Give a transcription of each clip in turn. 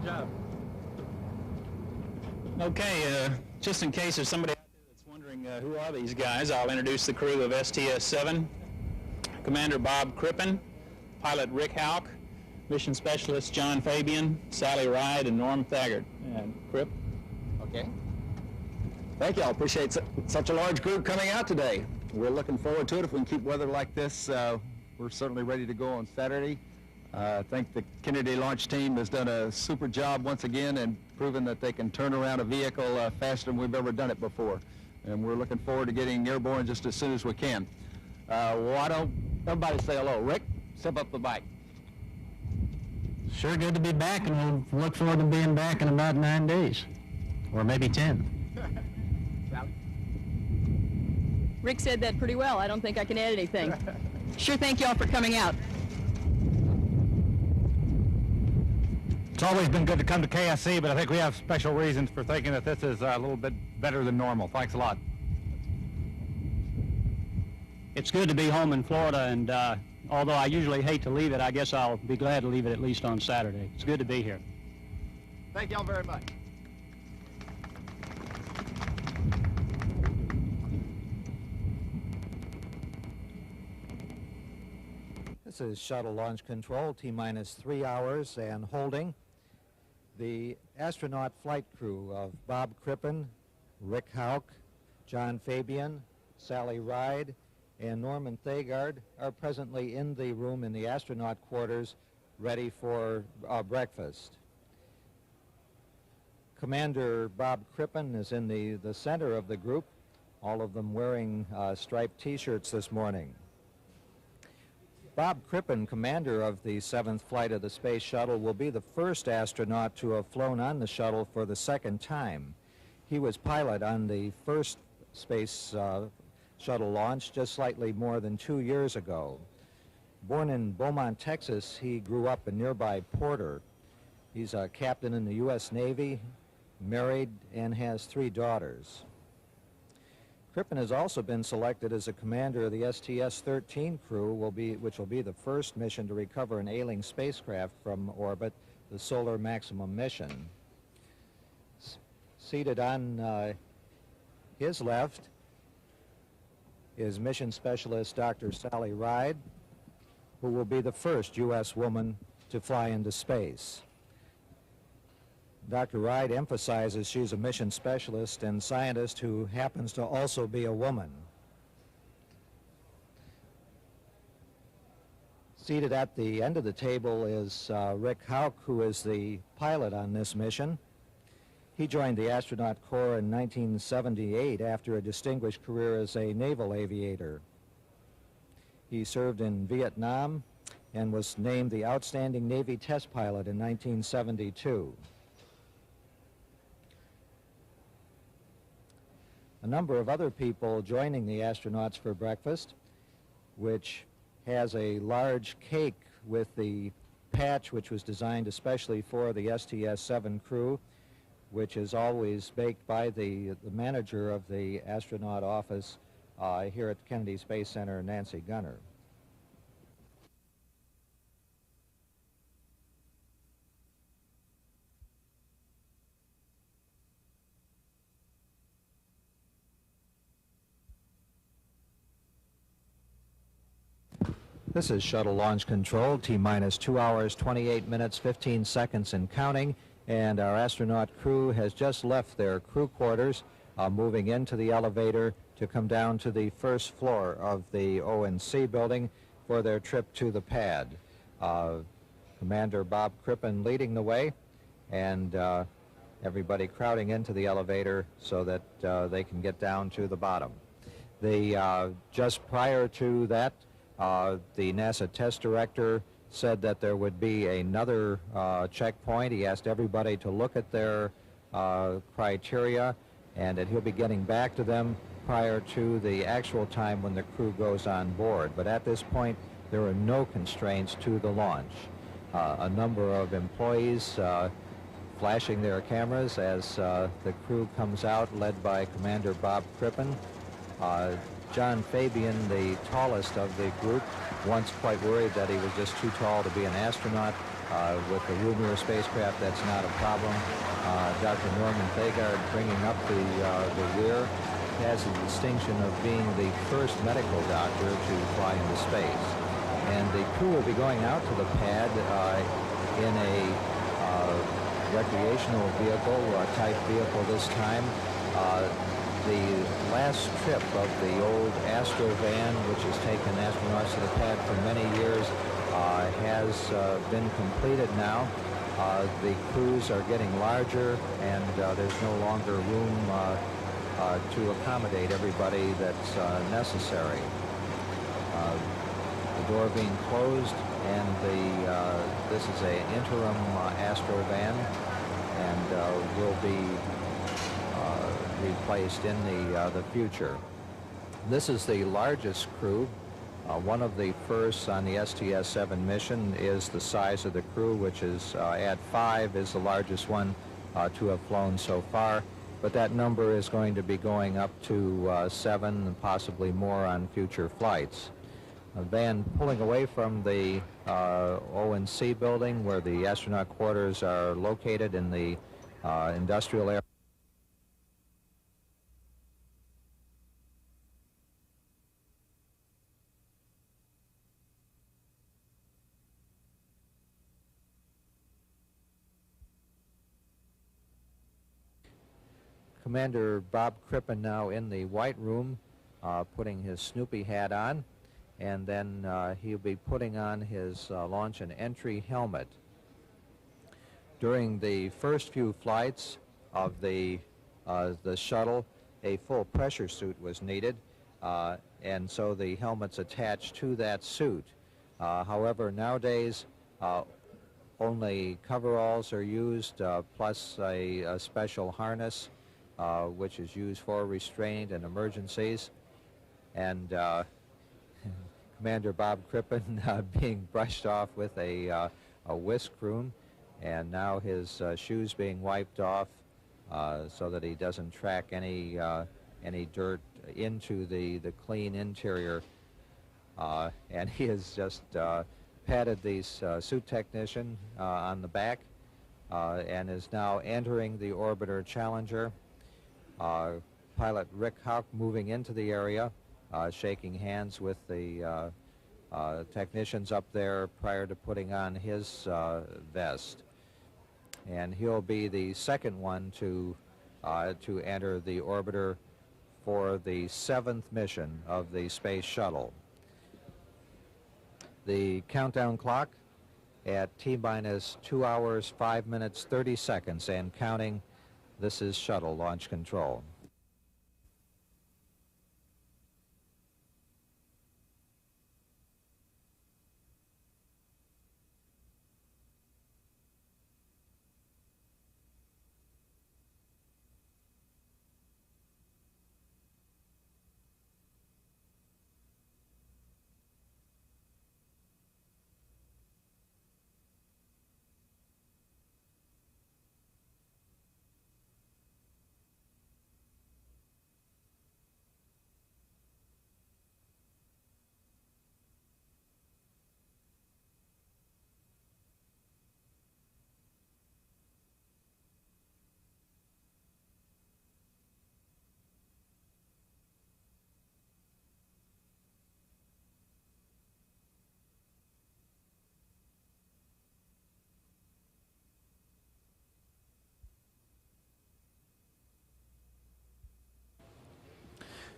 Good job. Okay, just in case there's somebody out there that's wondering who are these guys, I'll introduce the crew of STS-7. Commander Bob Crippen, pilot Rick Hauk, mission specialist John Fabian, Sally Ride, and Norm Thagard. And Cripp. Okay. Thank you. I appreciate such a large group coming out today. We're looking forward to it. If we can keep weather like this, we're certainly ready to go on Saturday. I think the Kennedy launch team has done a super job once again and proven that they can turn around a vehicle faster than we've ever done it before. And we're looking forward to getting airborne just as soon as we can. Why don't everybody say hello? Rick, step up the bike. Sure good to be back, and we'll look forward to being back in about 9 days, or maybe 10. Rick said that pretty well. I don't think I can add anything. Sure, thank you all for coming out. It's always been good to come to KSC, but I think we have special reasons for thinking that this is a little bit better than normal. Thanks a lot. It's good to be home in Florida, and although I usually hate to leave it, I guess I'll be glad to leave it at least on Saturday. It's good to be here. Thank y'all very much. This is Shuttle Launch Control, T-minus 3 hours and holding. The astronaut flight crew of Bob Crippen, Rick Hauk, John Fabian, Sally Ride, and Norman Thagard are presently in the room in the astronaut quarters ready for breakfast. Commander Bob Crippen is in the center of the group, all of them wearing striped T-shirts this morning. Bob Crippen, commander of the 7th flight of the Space Shuttle, will be the first astronaut to have flown on the shuttle for the second time. He was pilot on the first Space Shuttle launch just slightly more than 2 years ago. Born in Beaumont, Texas, he grew up in nearby Porter. He's a captain in the U.S. Navy, married, and has 3 daughters. Crippen has also been selected as a commander of the STS-13 crew, which will be the first mission to recover an ailing spacecraft from orbit, the Solar Maximum mission. Seated on his left is mission specialist Dr. Sally Ride, who will be the first U.S. woman to fly into space. Dr. Ride emphasizes she's a mission specialist and scientist who happens to also be a woman. Seated at the end of the table is Rick Hauk, who is the pilot on this mission. He joined the astronaut corps in 1978 after a distinguished career as a naval aviator. He served in Vietnam and was named the Outstanding Navy Test Pilot in 1972. A number of other people joining the astronauts for breakfast, which has a large cake with the patch which was designed especially for the STS-7 crew, which is always baked by the manager of the astronaut office here at Kennedy Space Center, Nancy Gunner. This is Shuttle Launch Control, T-minus 2 hours, 28 minutes, 15 seconds and counting, and our astronaut crew has just left their crew quarters, moving into the elevator to come down to the first floor of the O&C building for their trip to the pad. Commander Bob Crippen leading the way, and everybody crowding into the elevator so that they can get down to the bottom. Just prior to that, the NASA test director said that there would be another checkpoint. He asked everybody to look at their criteria and that he'll be getting back to them prior to the actual time when the crew goes on board. But at this point, there are no constraints to the launch. A number of employees flashing their cameras as the crew comes out, led by Commander Bob Crippen. John Fabian, the tallest of the group, once quite worried that he was just too tall to be an astronaut, With the roomier spacecraft, that's not a problem. Dr. Norman Thagard, bringing up the rear, has the distinction of being the first medical doctor to fly into space. And the crew will be going out to the pad in a recreational vehicle, or a type vehicle this time. The last trip of the old Astro van, which has taken astronauts to the pad for many years, has been completed now. The crews are getting larger, and there's no longer room to accommodate everybody that's necessary. The door being closed, and this is an interim Astro van, and will be replaced in the future. This is the largest crew. One of the firsts on the STS-7 mission is the size of the crew, which is at 5 is the largest one to have flown so far, but that number is going to be going up to 7 and possibly more on future flights. A van pulling away from the O&C building, where the astronaut quarters are located in the industrial area. Commander Bob Crippen now in the White Room, putting his Snoopy hat on, and then he'll be putting on his launch and entry helmet. During the first few flights of the shuttle, a full pressure suit was needed, and so the helmet's attached to that suit. However, nowadays, only coveralls are used, plus a special harness, which is used for restraint and emergencies. And Commander Bob Crippen being brushed off with a whisk broom, and now his shoes being wiped off so that he doesn't track any dirt into the clean interior. And he has just patted the suit technician on the back and is now entering the orbiter Challenger. Pilot Rick Houck moving into the area, shaking hands with the technicians up there prior to putting on his vest. And he'll be the second one to enter the orbiter for the 7th mission of the Space Shuttle. The countdown clock at T-minus 2 hours, 5 minutes, 30 seconds and counting. This is shuttle launch control.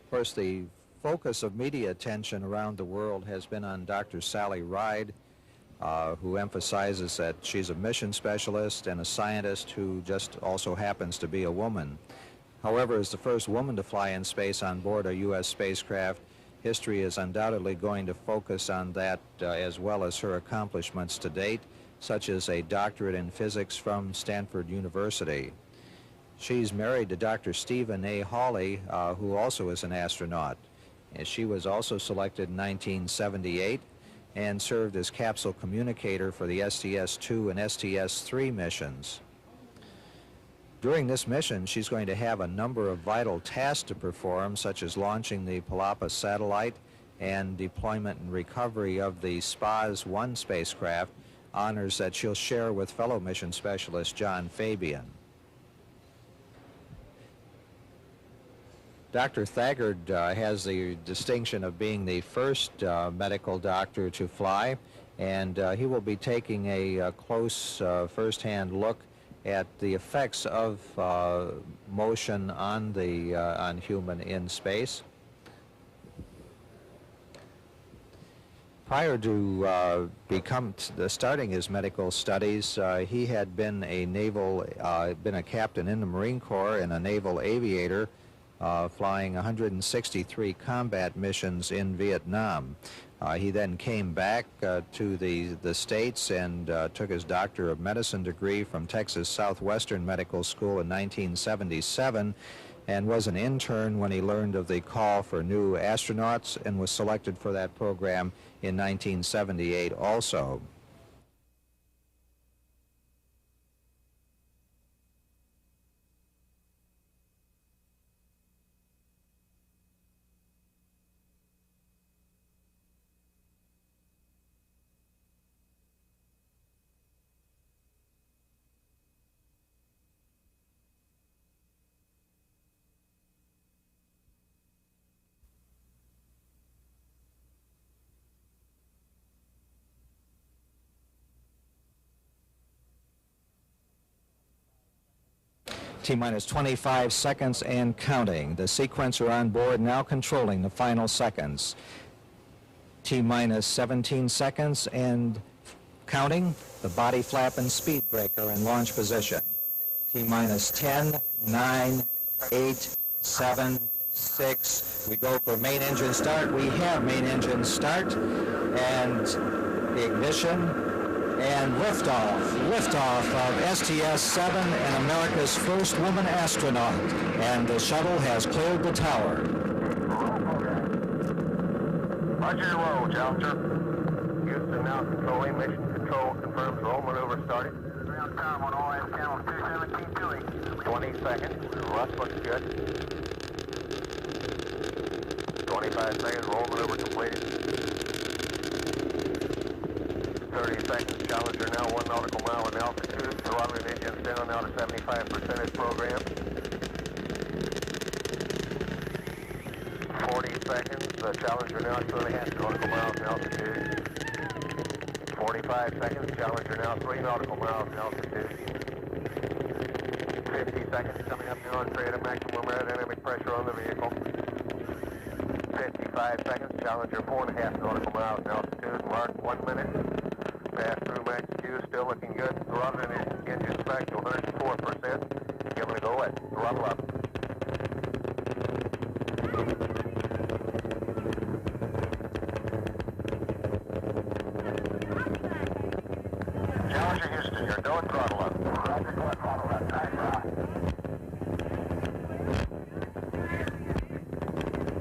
Of course, the focus of media attention around the world has been on Dr. Sally Ride, who emphasizes that she's a mission specialist and a scientist who just also happens to be a woman. However, as the first woman to fly in space on board a U.S. spacecraft, history is undoubtedly going to focus on that as well as her accomplishments to date, such as a doctorate in physics from Stanford University. She's married to Dr. Stephen A. Hawley, who also is an astronaut. And she was also selected in 1978 and served as capsule communicator for the STS-2 and STS-3 missions. During this mission, she's going to have a number of vital tasks to perform, such as launching the Palapa satellite and deployment and recovery of the SPAS-1 spacecraft, honors that she'll share with fellow mission specialist John Fabian. Dr. Thagard has the distinction of being the first medical doctor to fly, and he will be taking a close first-hand look at the effects of motion on human in space. Prior to starting his medical studies, he had been a captain in the Marine Corps and a naval aviator, flying 163 combat missions in Vietnam. He then came back to the States and took his Doctor of Medicine degree from Texas Southwestern Medical School in 1977, and was an intern when he learned of the call for new astronauts and was selected for that program in 1978 also. T-minus 25 seconds and counting. The sequencer on board now controlling the final seconds. T-minus 17 seconds and counting. The body flap and speed breaker in launch position. T-minus 10, 9, 8, 7, 6. We go for main engine start. We have main engine start. And the ignition. And liftoff of STS-7 and America's first woman astronaut. And the shuttle has cleared the tower. Roger your roll, Challenger. Houston now controlling. Mission control confirms roll maneuver started. Ground time on all hands channels 217 20 seconds. Rust looks good. 25 seconds. Roll maneuver completed. 30 seconds. Challenger now 1 nautical mile in altitude. Throttling engines down now to 75% as programmed. 40 seconds. Challenger now 2.5 nautical miles in altitude. 45 seconds. Challenger now 3 nautical miles in altitude. 50 seconds. Coming up now on creating maximum aerodynamic pressure on the vehicle. 55 seconds. Challenger 4.5 nautical miles in altitude. Mark 1 minute. Pass through max Q, still looking good. Throttling engines back to 104%. Give it a go at throttle up. Challenger Houston, you're going throttle up. Roger, go at throttle up.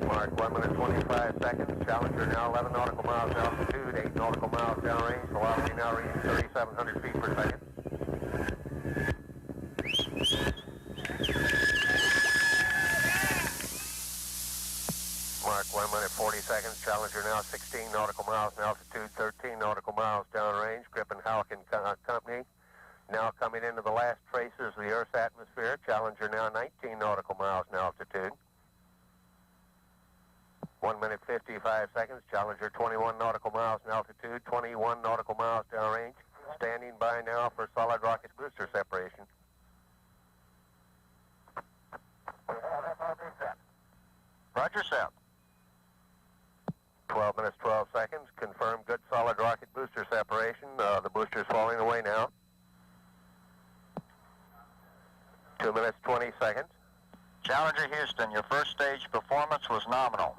Mark 1 minute 25 seconds. Challenger now 11 nautical miles altitude, 8 nautical miles downrange. Velocity now reaching 3,700 feet per second. Mark 1 minute 40 seconds. Challenger now 16 nautical miles in altitude, 13 nautical miles downrange. Griffin, Halleck and Company now coming into the last traces of the Earth's atmosphere. Challenger now 19 nautical miles in altitude. 1 minute 55 seconds. Challenger 21 nautical miles in altitude, 21 nautical miles downrange. Standing by now for solid rocket booster separation. Roger, set. 12 minutes 12 seconds. Confirmed good solid rocket booster separation. The booster's falling away now. 2 minutes 20 seconds. Challenger Houston, your first stage performance was nominal.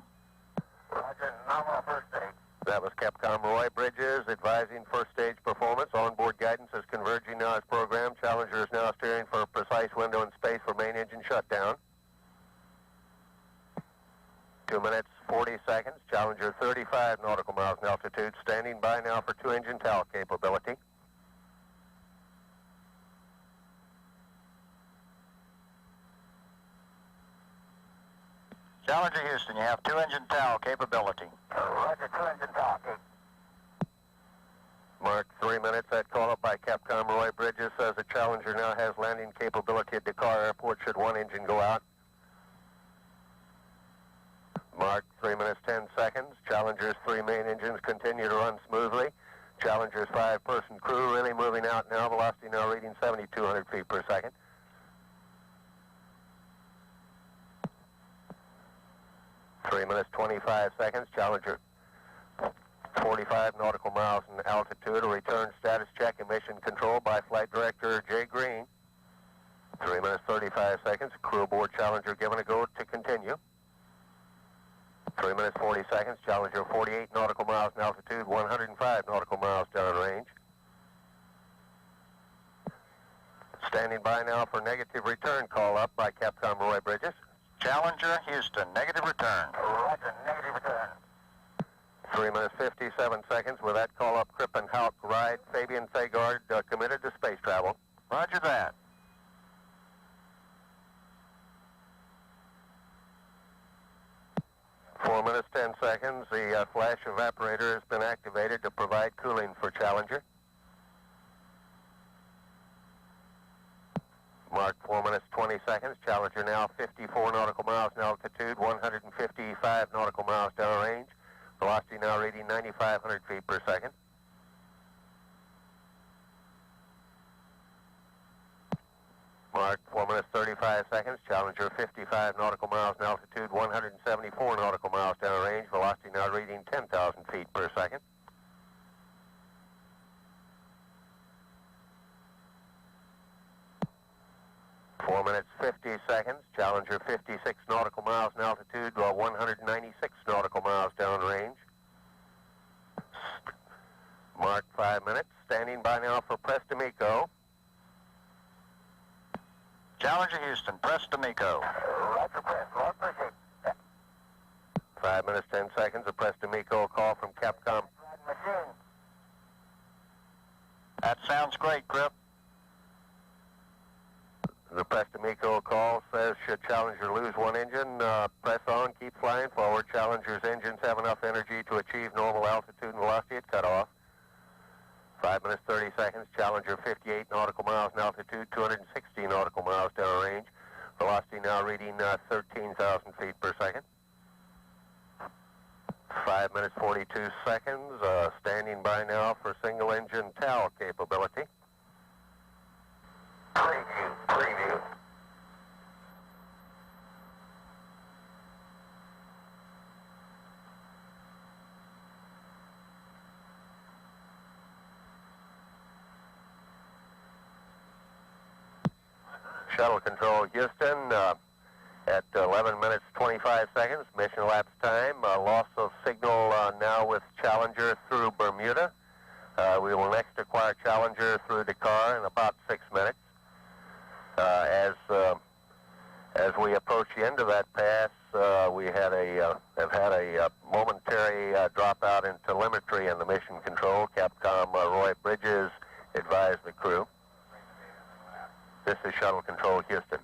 Roger, nominal first stage. That was Capcom Roy Bridges advising first stage performance. Onboard guidance is converging now as programmed. Challenger is now steering for a precise window in space for main engine shutdown. 2 minutes 40 seconds. Challenger 35 nautical miles in altitude. Standing by now for 2-engine TAL capability. Challenger Houston, you have 2-engine TAL capability. Roger, 2-engine TAL. Mark 3 minutes. That call up by Capcom Roy Bridges says the Challenger now has landing capability at Dakar Airport should one engine go out. Mark 3 minutes 10 seconds. Challenger's 3 main engines continue to run smoothly. Challenger's 5-person crew really moving out now. Velocity now reading 7,200 feet per second. Three minutes 25 seconds. Challenger 45 nautical miles in altitude. A return status check and mission control by Flight Director Jay Green. 3 minutes 35 seconds. Crew aboard Challenger given a go to continue. 3 minutes 40 seconds. Challenger 48 nautical miles in altitude, 105 nautical miles downrange. Standing by now for negative return call up by Capcom Roy Bridges. Challenger, Houston, negative return. Roger, negative return. 3 minutes 57 seconds. With that call up, Kripp and Hauk ride. Fabian Fagard committed to space travel. Roger that. Four minutes 10 seconds. The flash evaporator has been activated to provide cooling for Challenger. Mark 4 minutes 20 seconds. Challenger now 54 nautical miles in altitude, 155 nautical miles downrange. Velocity now reading 9,500 feet per second. Mark 4 minutes 35 seconds. Challenger 55 nautical miles in altitude, 174 nautical miles downrange. Velocity now reading 10,000 feet per second. Four minutes 50 seconds. Challenger 56 nautical miles in altitude, 196 nautical miles downrange. Mark 5 minutes. Standing by now for press to MECO. Challenger Houston, press to MECO. Roger, press. Lord, proceed. 5 minutes 10 seconds. A press to MECO call from Capcom. That sounds great, Kripp. The press to MECO call says, should Challenger lose one engine, press on, keep flying forward. Challenger's engines have enough energy to achieve normal altitude and velocity at cutoff. 5 minutes 30 seconds. Challenger 58 nautical miles in altitude, 260 nautical miles downrange. Velocity now reading 13,000 feet per second. 5 minutes 42 seconds. Standing by now for single engine TAL capability. Preview. Shuttle Control Houston at 11 minutes 25 seconds. Mission lapse time. Loss of signal now with Challenger through Bermuda. We will next acquire Challenger through Dakar in about 6 minutes. As we approach the end of that pass, we have had a momentary dropout in telemetry in the mission control. Capcom Roy Bridges advised the crew. This is Shuttle Control Houston.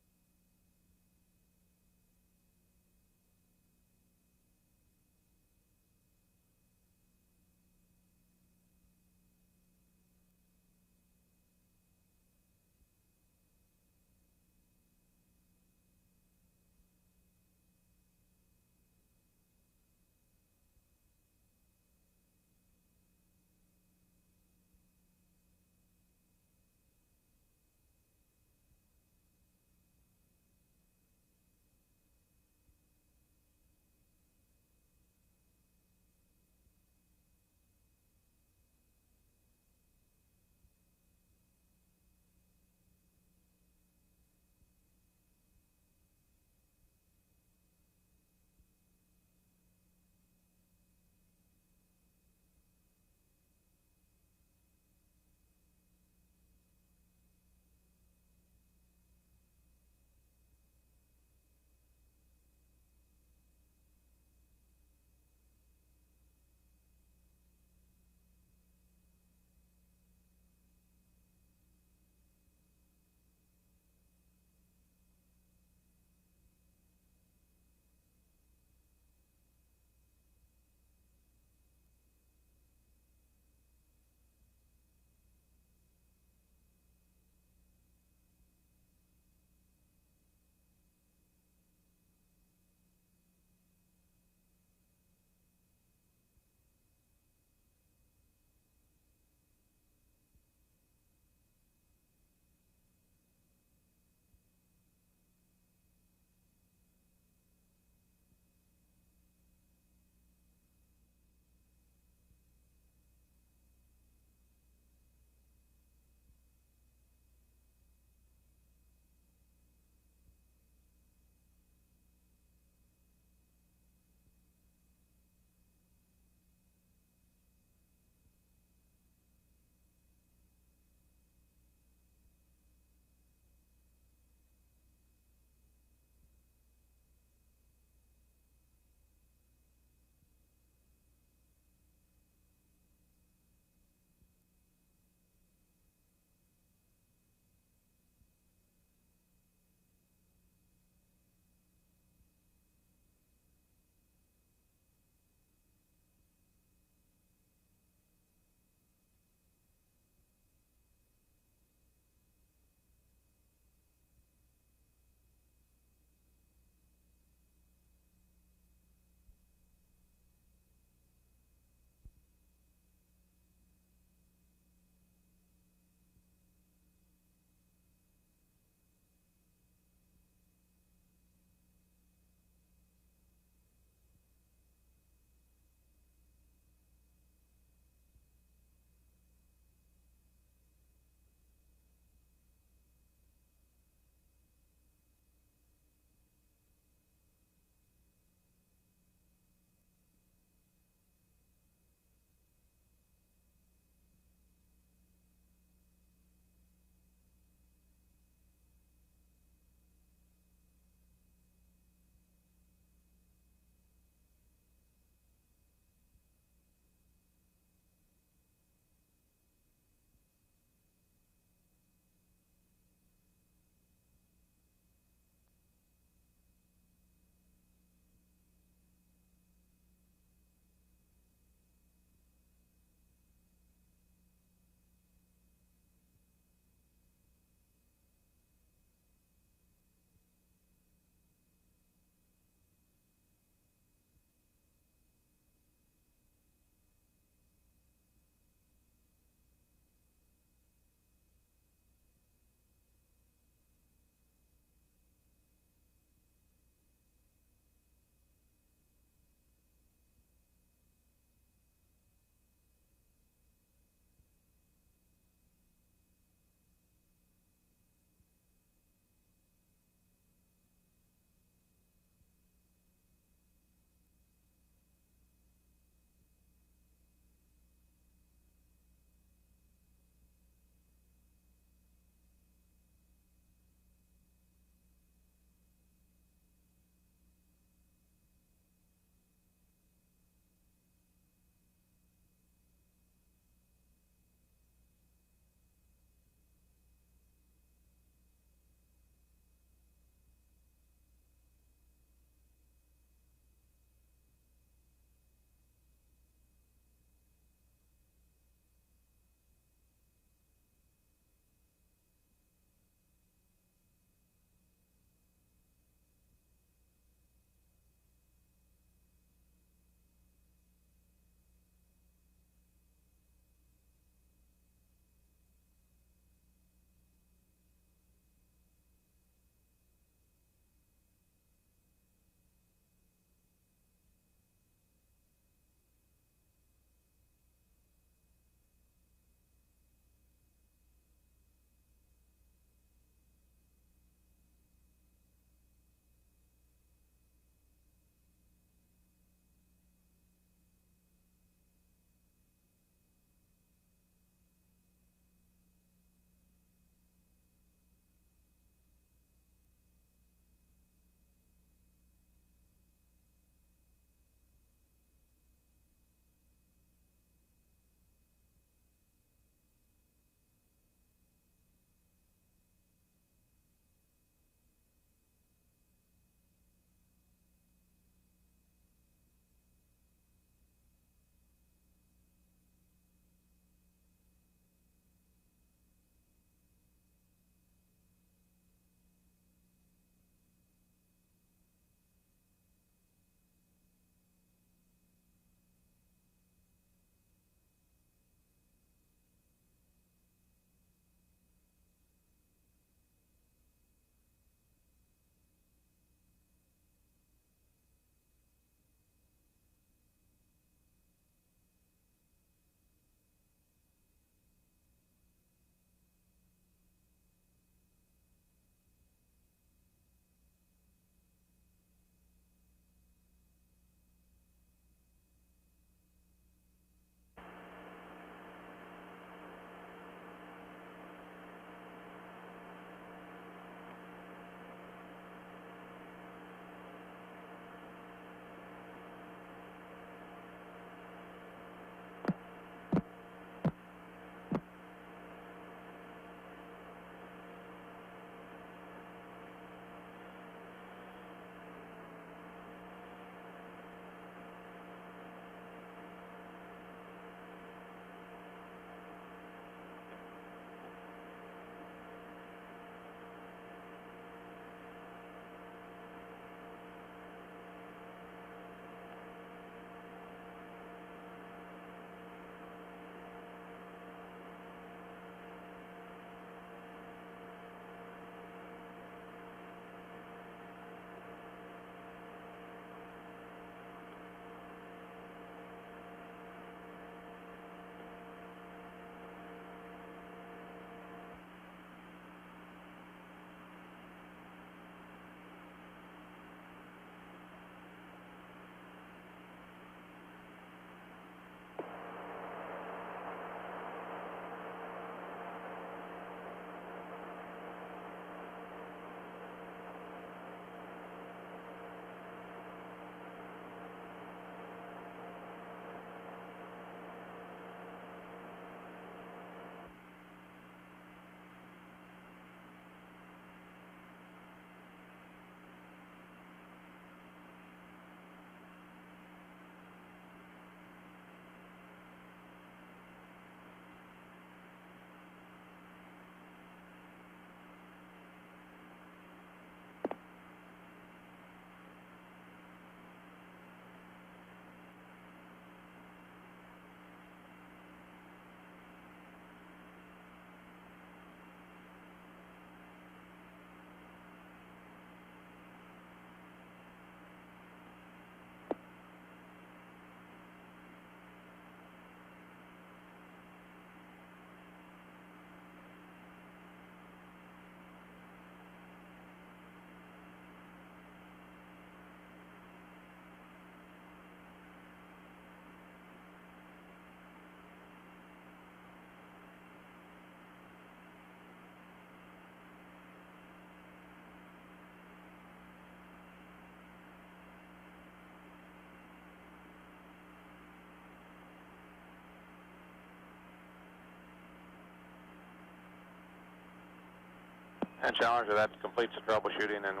And Challenger, that completes the troubleshooting, and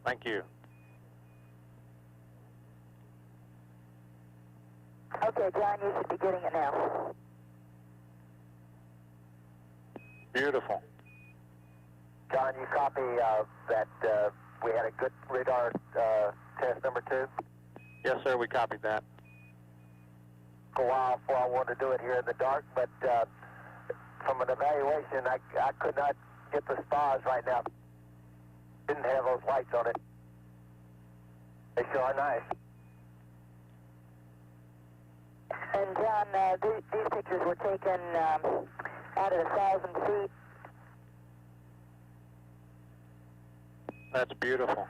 thank you. Okay, John, you should be getting it now. Beautiful. John, you copy that we had a good radar test number 2? Yes, sir, we copied that. For a while before I wanted to do it here in the dark, but from an evaluation, I could not get the stars right now. Didn't have those lights on it. They sure are nice. And John, these pictures were taken out at 1,000 feet. That's beautiful.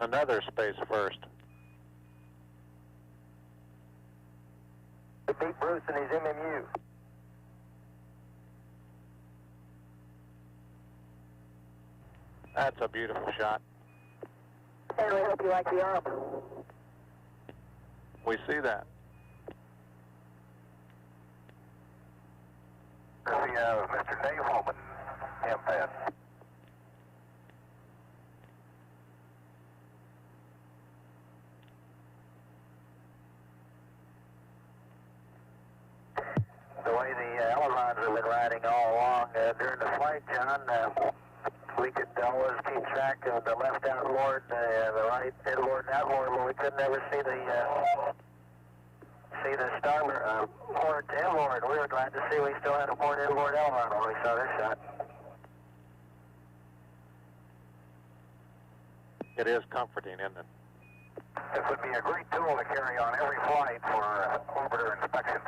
Another space first. We beat Bruce and his MMU. That's a beautiful shot. I really hope you like the arm. We see that. Mr. Dave Holman, MPAD. The way the ailerons have been riding all along during the flight, John, we could always keep track of the left outboard, the right inboard and outboard, but we could never see the starboard port to inboard. We were glad to see we still had a port inboard aileron when we saw this shot. It is comforting, isn't it? This would be a great tool to carry on every flight for orbiter inspections.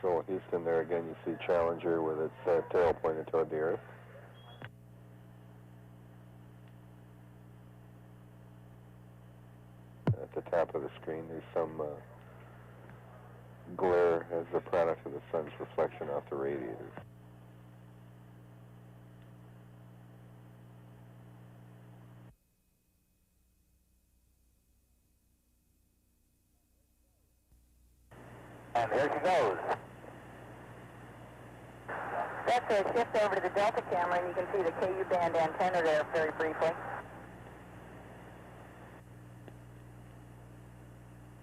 Control Houston, there again you see Challenger with its tail pointed toward the Earth. At the top of the screen there's some glare as a product of the sun's reflection off the radiators. And here she goes. That's a shift over to the Delta camera, and you can see the KU band antenna there very briefly.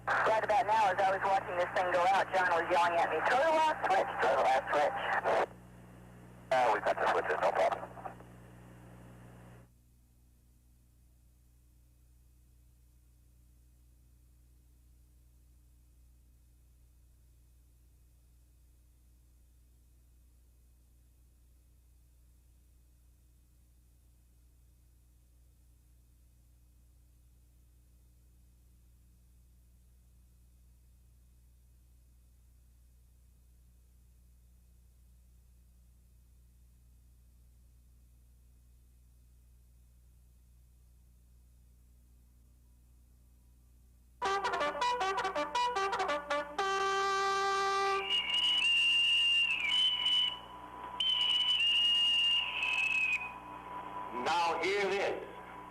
Right about now, as I was watching this thing go out, John was yelling at me, "Throw the last switch, throw the last switch." We've got the switches, no problem.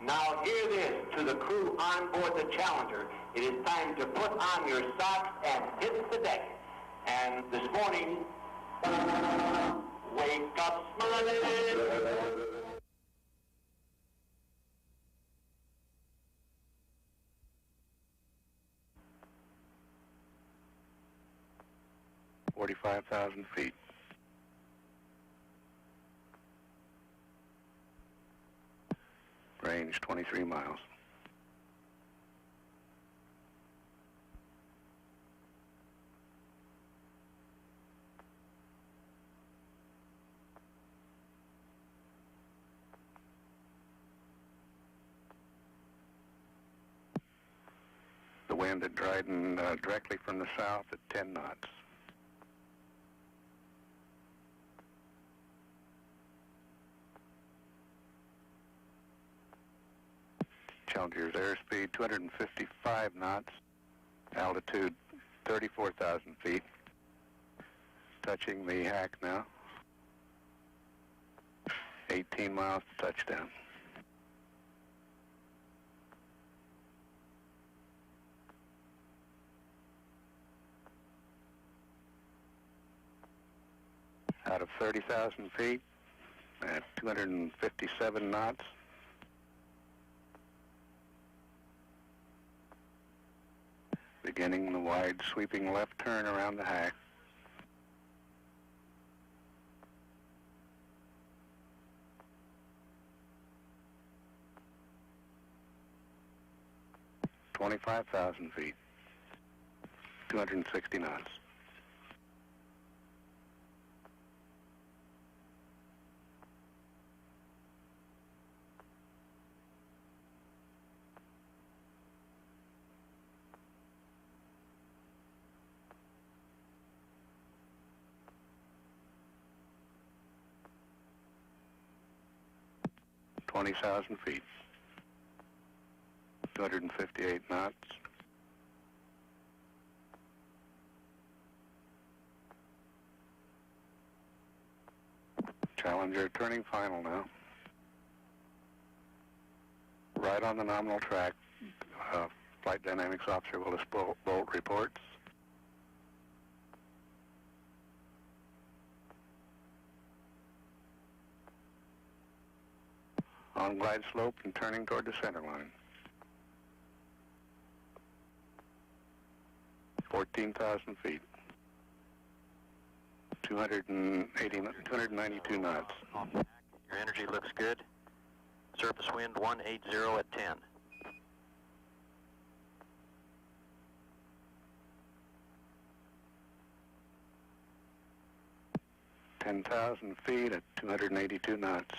Now hear this to the crew on board the Challenger. It is time to put on your socks and hit the deck. And this morning, wake up smiling. 45,000 feet. range, 23 miles. The wind at Dryden directly from the south at 10 knots. Challenger's airspeed 255 knots, altitude 34,000 feet. Touching the hack now. 18 miles to touchdown. Out of 30,000 feet at 257 knots. Beginning the wide sweeping left turn around the hack. $25,000 feet, 260 knots. $20,000 feet, 258 knots. Challenger turning final now. Right on the nominal track. Flight dynamics officer Willis Bolt reports. On glide slope and turning toward the center line. 14,000 feet. 292 knots. Your energy looks good. Surface wind 180 at 10. $10,000 feet at 282 knots.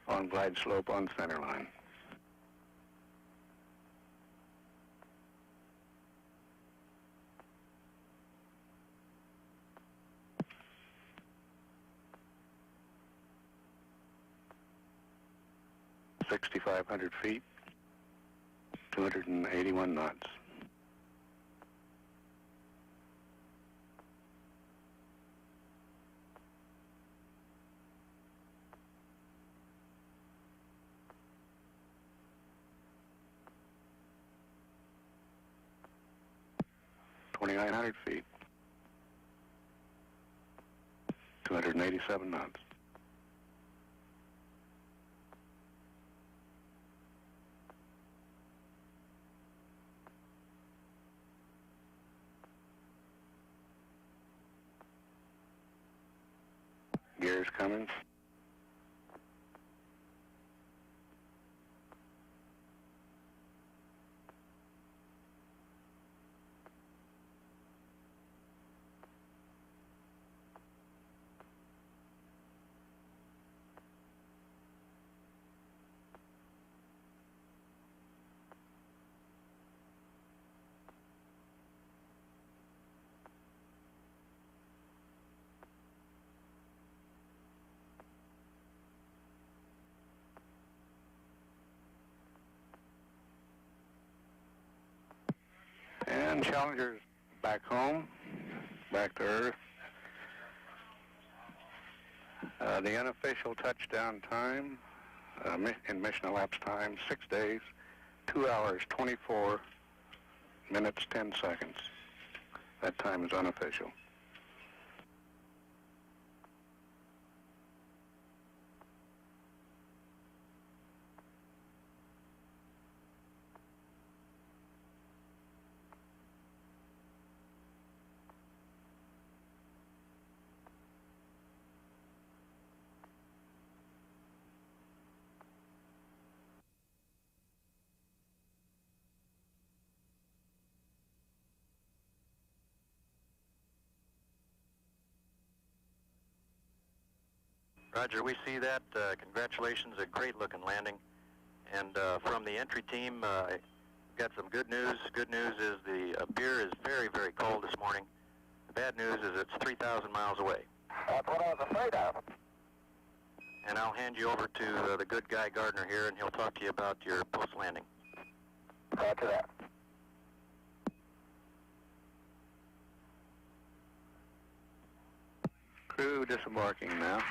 On glide slope on center line. $6,500 feet, 281 knots. $2,900 feet, 287 knots. Gears coming. And Challenger's back home, back to Earth. The unofficial touchdown time in mission elapsed time, 6 days, 2 hours, 24 minutes, 10 seconds. That time is unofficial. Roger, we see that. Congratulations, a great-looking landing. And from the entry team, we've got some good news. Good news is the beer is very, very cold this morning. The bad news is it's 3,000 miles away. That's what I was afraid of. And I'll hand you over to the good guy Gardner here, and he'll talk to you about your post-landing. Roger that. Crew disembarking now.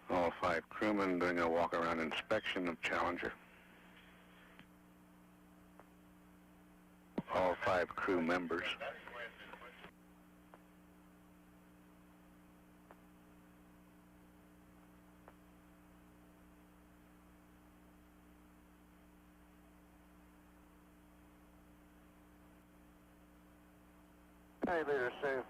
All 5 crewmen doing a walk-around inspection of Challenger. All 5 crew members. Hey, Leader Sue.